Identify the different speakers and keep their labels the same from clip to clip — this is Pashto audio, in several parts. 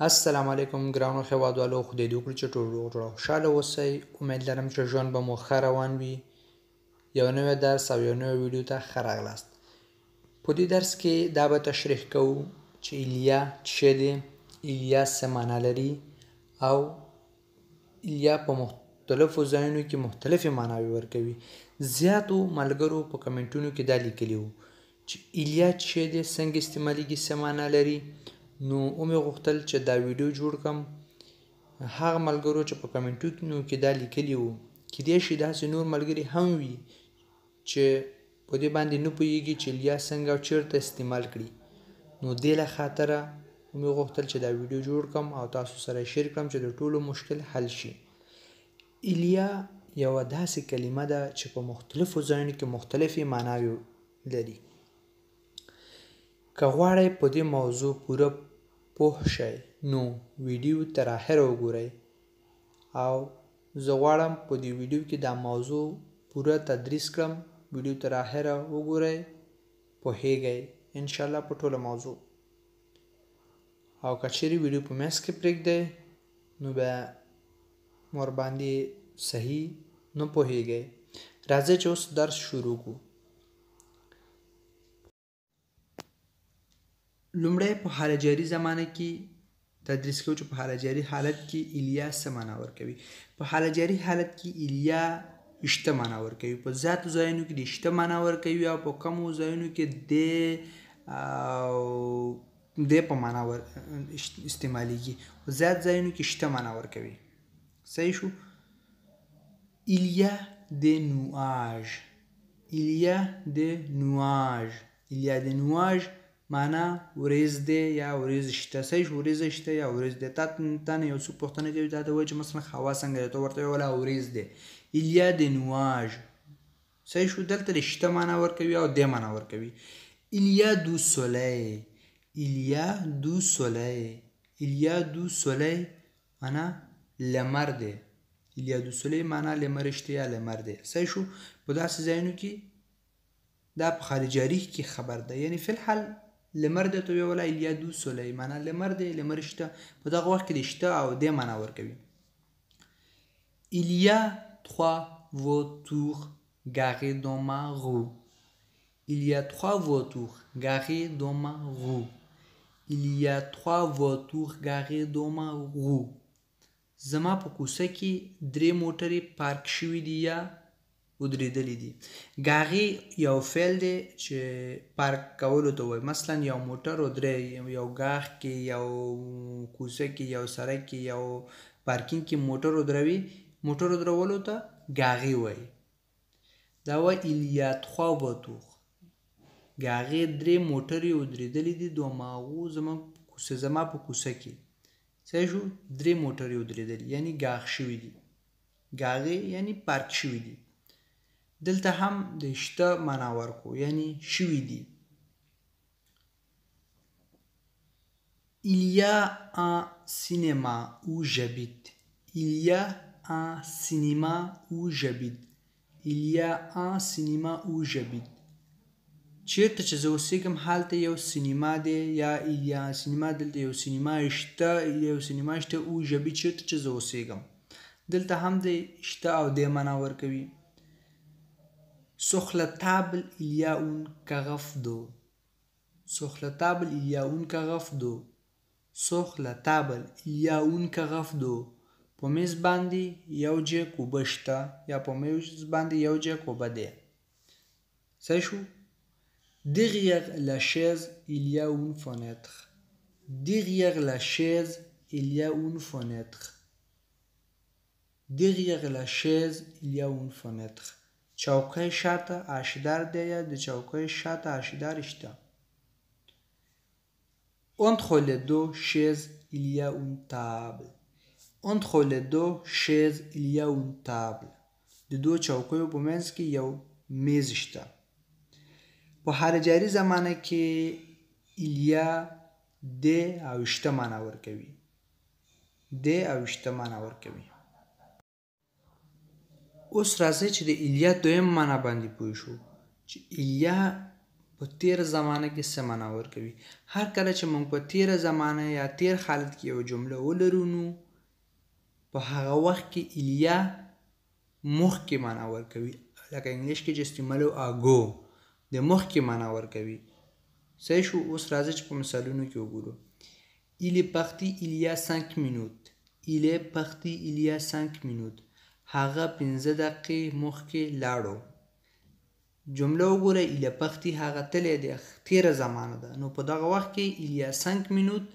Speaker 1: السلام علیکم ګرانو هیوادوالو، خدای دې وکړي چې ټول روغ جوړ او خوشحاله اوسئ. امید لرم چې ژوند به مو ښه روان وي. یو نوی درس او یو نوی ویډیو ته ښه راغلاست. په دې درس کې دا به تشریح کوو چې ایلیا څه دی، ایلیا څه معنا لري او ایلیا په مختلفو ځایونو کې مختلفې معناوې ورکوي. زیاتو ملګرو په کمنټونو کې دا لیکلي وو چې ایلیا څه دی، څنګه استعمالیږي، څه معنا لري. نو ومې غوښتل چې دا ویډیو جوړ کړم. هغه ملګرو چې په کمنټونو کې دا لیکلي وو، کیدای شي داسې نور ملګري هم وي چې په دې باندې نه پوهېږي چې ایلیا څنګه او چېرته استعمال کړي. نو دې له خاطره مې غوښتل چې دا ویډیو جوړ کړم او تاسو سره شیر کړم چې د ټولو مشکل حل شي. ایلیا یوه داسې کلمه ده چې په مختلفو ځایونو کې مختلفې معناوې لري. که غواړئ په دې موضوع پوره پوه شئ نو ویډیو تر اخره وګورئ او زه غواړم په دې ویډیو کې دا موضوع پوره تدریس کړم. ویډیو تر اخره وګورئ، پوهیږئ انشاءالله په ټوله موضوع. او که چیرې ویډیو په منځ کې پرېږدئ نو بیا ورباندې صحیح نه پوهیږئ. راځئ چې اوس درس شروع کړو. لومړی په حال جاري زمانه کې تدریس کوو چې په حال جاري حالت کې ایلیا څه معنا ورکوي. په حال جاري حالت کې ایلیا شته معنا ورکوي. په زیاتو ځایونو کې د شته معنا ورکوي او په کمو ځایونو کې د په معنا استعمالیږي. په زیات ځایونو کې شته معنا ورکوي. صحیح شو. ایلیا د نواژ، ایلیا د نواژ، ایلیا د نواژ معنا ورځ دی یا ورځ شته. صحیح شو، ورځ شته یا ورځ دی. تا نه یو څوک پوښتنه کوي، تا ته وایي چې مثلا هوا څنګه ده، ته ورته وایې ولا ورځ دی. ایلیا د نواژ. صحیح شو. دلته د شته معنا ورکوي او د معنا ورکوي. ایلیا دو سولی، ایلیا دو سولی، ایلیا دو سولی معنا لمر دی. ایلیا دو سولی معنا لمر شته یا لمر دی. صحیح شو. په داسې ځایونو کې دا په حال جاري کې خبر ده، یعنی فی الحال لمر دی، ته ویې ولا ایلیا دو سولی معنا لمر دی، لمر شته. په دغه وخت کې د شته او د معنا ورکوي. ایلیا trois voitures garées dans ma rue. Il y a trois voitures garées dans ma rue. Il y a trois voitures garées dans ma rue. زما په کوڅه کې 3 موټرې پارک شوي دي یا ودرېدلې دي. ګاغې یو فعل دی چې پارک کولو ته وایي. مثلا یو موټر ودرې، یو ګاغ کې، یو کوڅه کې، یو سړک کې، یو پارکینګ کې موټر ودروي، موټر ودرولو ته ګاغې وایي. دا وایي ایلیا trois voitures، ګاغې 3 موټرې ودرېدلې دي دوماغو زما په کوڅه کې. صحیح شو. 3 موټرې ودرېدلي یعنی ګاغ شوي دي. ګاغې یعنی پارک شوي دي. دلته هم د شته معنا ورکو یعنی شوي دي. Il y a un cinéma où j'habite. Il y a un cinéma où j'habite. Il y a un cinéma où j'habite. چیرته چې زه اوسېږم هلته یو سینما دی یا ایلیا سینما، دلته یو سینما شته، یو سینما شته. او j'habite چیرته چې زه اوسېږم. دلته هم د شته او د معنا ورکوي. Sur la table il y a une carafe d'eau. Sur la table il y a une carafe d'eau. Sur la table il y a une carafe d'eau. په میز باندې یو جیک اوبه شته یا په میز باندې یو جیک اوبه دی. صحیح شو. Derrière la chaise il y a une fenêtre. Derrière la chaise il y a une fenêtre. Derrière la chaise il y a une fenêtre. چوکۍ شاته آشدار دی یا د چوکۍ شاته آشدار شته. Entre les deux chaises il y a une table. Entre les deux chaises il y a une table. د دوه چوکیو په منځ کې یو میز شته. په حال جاري زمانه کې ایلیا د او شته معنا ورکوي. د او شته معنا ورکوي. اوس راځئ چې د ایلیا دویم معنا باندې پوه شو چې ایلیا په تیر زمانه کې څه معنا ورکوي. هر کله چې موږ په تیره زمانه یا تیر حالت کې یو جمله ولرو نو په هغه وخت کې ایلیا مخکې معنا ورکوي. لکه انګلیش کې چې استعمالو اګو د مخکې معنا ورکوي. صحیح شو. اوس راځي چې په مثالونو کې وګورو. Il est parti il y a 5 minutes. Il est parti il y a 5 minutes. هغه 15 دقیقې مخکې لاړو. جمله وګوره. il est parti هغه تللی دی تیره زمانه ده. نو په دغه وخت کې il y a 5 minutes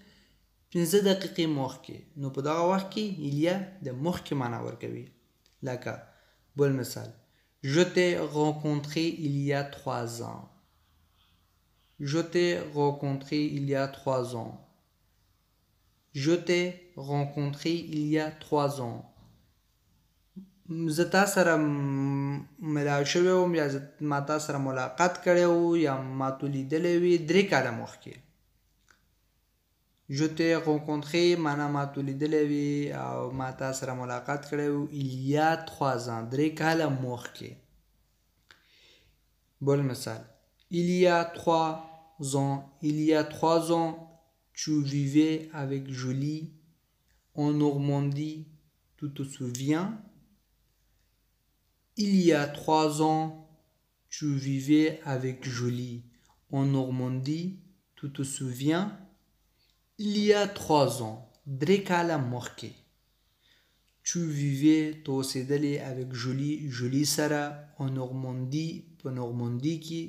Speaker 1: 15 دقیقې مخکې. نو په دغه وخت کې il y a د مخکې معنا ورکوي. لکه بل مثال. Je t'ai rencontré il y a 3 ans. Je t'ai rencontré il y a 3 ans. Je t'ai rencontré il y a 3 ans. زه تا سره ملاو شوی وم یا ما تا سره ملاقات کړی و یا ما تو لیدلی وي 3 کاله مخکې. Je t'ai rencontré معنا ما تو لیدلی وي او ما تا سره ملاقات کړی و il y a 3 ans 3 کاله مخکې. بل مثال. Il y a 3 ans tu vivais avec Julie en Normandie, tu te souviens? Il y a 3 ans tu vivais avec Julie en Normandie, tu te souviens? Il y a 3 ans 3 کاله مخکې. Tu vivais تو اوسېدلې avec Julie سره en Normandie په نورماندي کې.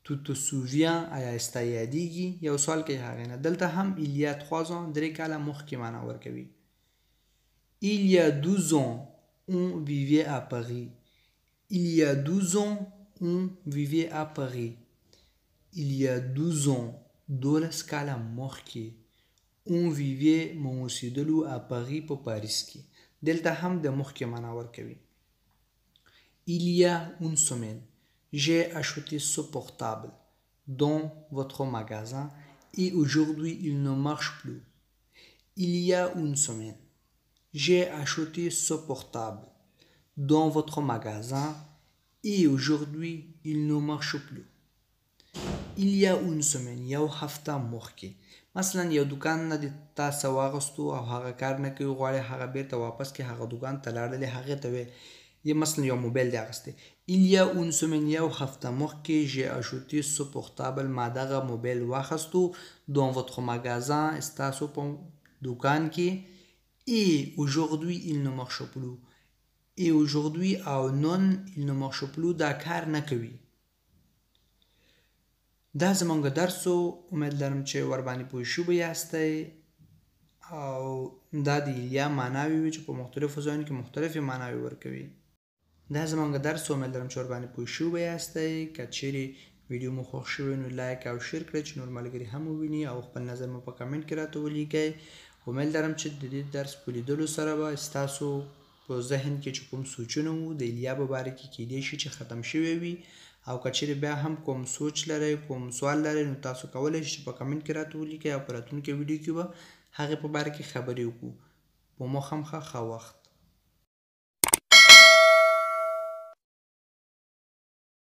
Speaker 1: Tu te souviens آیا ستا یادیږي. یو سوال کوي هغې نه. دلته هم il y a 3 ans 3 کاله مخکې معنا ورکوي. Il y a 12 ans on vivait à Paris. Il y a 12 ans on vivait à Paris. Il y a 12 ans 12 کاله مخکې on vivait مو اوسېدلو à Paris په پاریس کې. دلته هم د مخکې معنا ورکوي. Il y a une semaine j'ai acheté ce portable dans votre magasin et aujourd'hui il ne marche plus. Il y a une semaine j'ai acheté ce portable dans votre magasin et aujourd'hui il ne marche plus. Il y a une semaine یو هفته مخکې. مثلا یو دکان نه د تاسو واغستو او هغه کار نه کوي غواړي هغه بیرته واپس کړي. هغه دکان ته لاړلې هغې ته وی یا مثلا یو موبایل دی اخیستی. Il y a une semaine یو هفته مخکې j'ai acheté ce portable ما دغه موبایل واخستو dans votre magasin ستاسو په دکان کې et aujourd'hui il ne marche plus. Et aujourd'hui او نن il ne marche plus دا کار نه کوي. دا زمونږ درس و. امید لرم چې ورباندې پوه شوي یاستی او دا د ایلیا معناوې وي چې په مختلفو ځایونو کې مختلفې معناوې ورکوي. دا زمونږ درس و. امید لرم چې ورباندې پوه شوي یاستی. که چیرې ویډیو مو خوښ شوی نو لایک او شیر کړئ چې نور ملګري هم وویني او خپل نظر مو په کمنټ کې راته ولیکئ. امید لرم چې د دې درس په لیدلو سره به ستاسو په ذهن کې چې کوم سوچونه وو د ایلیا په باره کې کیدای شي چې ختم شوي وي. او که چیرې بیا هم کوم سوچ لرئ کوم سوال لرئ نو تاسو کولی شئ چې په کمنټ کې راته ولیکئ او په راتلونکي ویډیو کې به هغې په باره کې خبرې وکړو. په مو خامخا ښه وخت.